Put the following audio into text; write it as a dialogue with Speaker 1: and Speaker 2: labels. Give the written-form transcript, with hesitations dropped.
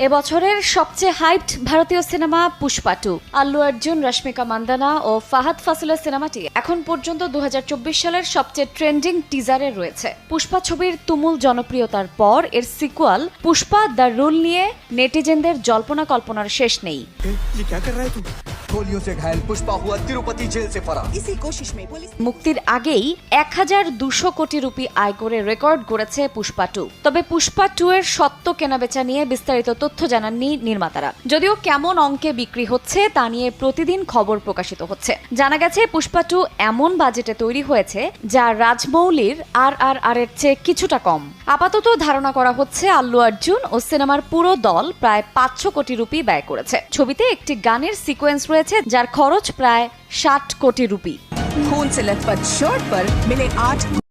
Speaker 1: এবছরের সবচেয়ে হাইপড ভারতীয় সিনেমা পুষ্পা 2। আল্লু অর্জুন, রশ্মিকা মান্দানা ও ফাহাদ ফাসিলের সিনেমাটি এখন পর্যন্ত 2024 সালের সবচেয়ে ট্রেন্ডিং টিজারে রয়েছে। পুষ্পা ছবির তুমুল জনপ্রিয়তার পর এর সিকুয়াল পুষ্পা দ্য রুল নিয়ে নেটিজেনদের জল্পনা কল্পনার শেষ নেই।
Speaker 2: गोलियों से घायल पुष्पा हुआ तिरुपति जेल से फरार। इसी कोशिश में पुलिस
Speaker 1: মুক্তির আগেই 1200 কোটি রুপি আয় করে রেকর্ড গড়েছে পুষ্পা 2। তবে পুষ্পা 2 এর সত্য কেনাবেচা নিয়ে বিস্তারিত তথ্য জানাননি নির্মাতারা। যদিও কেমন অঙ্কে বিক্রি হচ্ছে তা নিয়ে প্রতিদিন খবর প্রকাশিত হচ্ছে। জানা গেছে পুষ্পা 2 এমন বাজেটে তৈরি হয়েছে যা রাজমৌলির RRR এর চেয়ে কিছুটা কম। আপাতত ধারণা করা হচ্ছে আল্লু অর্জুন ও সিনেমার পুরো দল প্রায় 500 কোটি রুপি ব্যয় করেছে। ছবিতে একটি গানের সিকোয়েন্স রয়েছে যার খরচ প্রায় 60 কোটি রুপি।
Speaker 3: खून से लथपथ शर्ट पर मिले 8